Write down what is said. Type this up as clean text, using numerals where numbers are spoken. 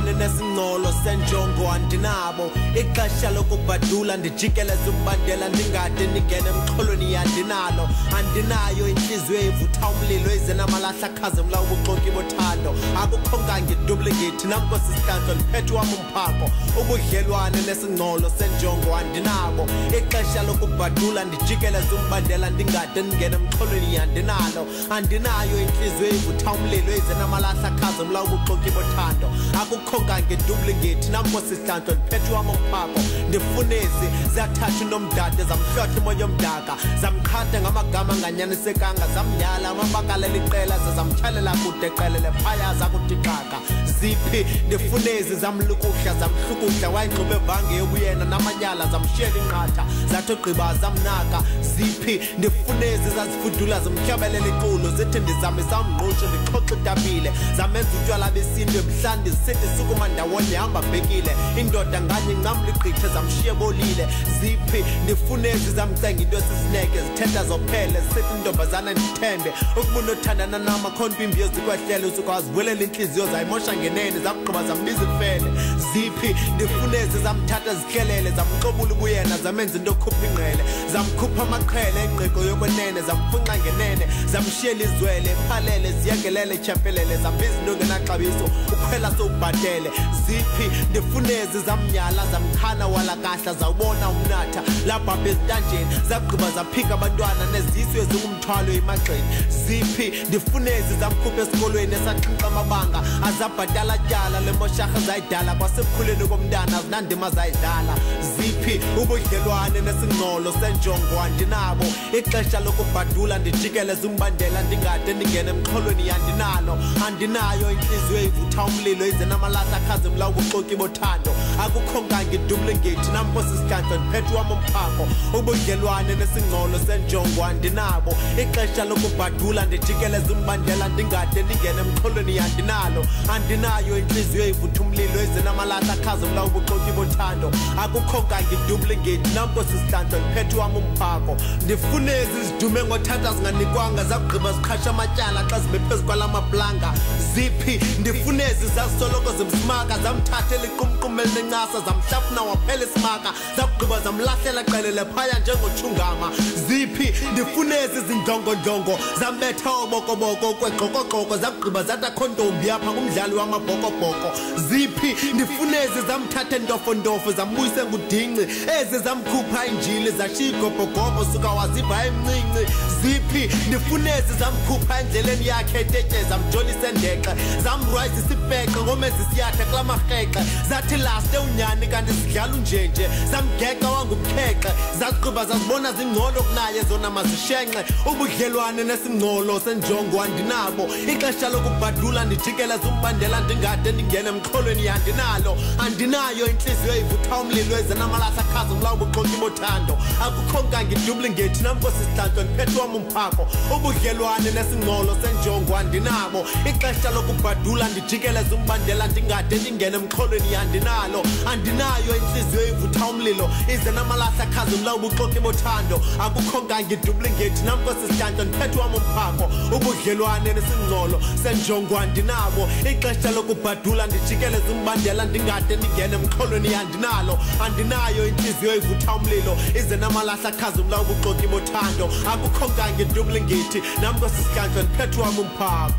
Ubudlelwane nesingcolo senjongo andinabo ixesha lokubadula ndijikeleza umbandela ndingade ndingene emxholweni yandinalo andinayo inhliziyo evutha umlilo izenamalahle akhazimla ubuxoki bothando akukho ngangidublicate namko sisihlanjwa ndiphethe wam umphako ubudlelwane nesingcolo senjongo andinabo ixesha lokubadula ndijikeleza umbandela ndingade ndingene emxholweni yandinalo andinayo inhliziyo evutha umlilo izenamalahle akhazimla ubuxoki bothando akukho ngangidublicate namko sisihlanjwa ndiphethe wam umphako ndifunezi zathatha nomdade zamhlotha imoya omdaka zamqhatha ngamagama anganyanisekanga zamnyala amabakala liqela zamthalela kude qelele phaya zakutixaka ziphi ndifunezi zamlukuhla zamhlukuhla wayingxube vange yobuyena namanyala zamshiyela inqatha zathi gqiba zamnaka ziphi ndifunezi zazifudula zomtyabelela iculo zithi ndizame samngqusho ndixoxe itabile zamenza utywala besintu emhlanje sithi sukuma ndawonye hamba bhekile indoda nganye ncamla igqithe zamshiye bolile ziphi ndifunezi zamcenga into esisineke zithetha zophele sithi intombazana ndithembe ukubona uthandana nama khonpimbi ezikwehlele usukwazivulela inhliziyo zayimosha ngenene zakugqiba zambiza ifele ziphi ndifunezi zamthatha zihlelele zamxobula ubuyena zamenza into okhupha ingqele zamkhupha amaqhele engqiqo yokwenene zamfunqa ngenene zamshiyela izwele ephalele ziyekelele tyhafelele zambiza into ngenaxabiso ukhwela sowubhatele ziphi ndifunezi zamnyala zamchana walakahla zawubona umnatha labhabha ezintanjeni zagqiba zaphika abantwana nezisu ezingumthwalo emagxeni ziphi ndifunezi zamkhupha esikolweni esaxinxa amabanga azabhatala tyala lemosharha zayidala kwasebukhuleni komntana azinandima zayidlala ziphi ubudlelwane nesingcolo senjongo andinabo ixesha lokubhadula ndijikeleza umbandela ndingade ndingene emxholweni yandinalo andinayo inhliziyo evutha umlilo izenamalahle akhazimla ubuxoki bothando akukho ngangidublicate nampo sisihlanjwa ndiphethe wam umphako ubudlelwane nesingcolo senjongo andinabo ixesha lokubhadula ndijikeleza umbandela ndingade ndingene emxholweni yandinalo andinayo inhliziyo evutha umlilo izenamalahle akhazimla ubuxoki bothando akukho ngangidublicate nampo sisihlanjwa ndiphethe wam umphako ndifunezi zidume ngothatha zinganikwanga zakugqiba ziqhasha amatyala xa zibe phezu kwalamaplanga ziphi ndifunezi zazisoloko zimsimaka zamthathela iqumqum elinencasa zamhlafuna waphela isimaka zakugqiba zamlahlela qelele phaya njengotshungama ziphi ndifunezi zindlongondlongo zambetha obokoboko kweqokoqoko zakugqiba zathi akho ntombi apha ngumdlali wamabhokobhoko ziphi ndifunezi zamthatha entofondofo zambuyise ngudinci ezi zamkhupha injili zashiya igobhogobo suka waziva emncinci ziphi ndifunezi zamkhupha endleleni yakhe etetye zamjolisa endexe zamrwayisa isipexe ngomezi siyatha kula marhexe zathi laste unyani kanti sidlala unjenje zamgeqa wangubukhexe zagqiba zazibona zingcono kunaye zona mazishenxe ubudlelwane nesingcolo senjongo andinabo ixesha lokubhadula ndijikeleza umbandela ndingade ndingene emxholweni yandinalo andinayo inhliziyo evutha umlilo ezenamalahle akhazimla ubuxoki bothando akukho ngangidublicate namko sisihlanjwa ndiphethe wam umphako ubudlelwane nesingcolo senjongo andinabo ixesha lokubhadula ndijikeleza umbandela ndingade ndingene emxholweni yandinalo andinayo inhliziyo evutha umlilo izenamalahle akhazimla ubuxoki bothando akukho ngangidublicate namko sisihlanjwa ndiphethe wam umphako ubudlelwane nesingcolo senjongo andinabo ixesha lokubhadula ndijikeleza umbandela ndingade ndingene emxholweni yandinalo andinayo inhliziyo evutha umlilo izenamalahle akhazimla ubuxoki bothando akukho ngangidublicate namko sisihlanjwa ndiphethe wam umphako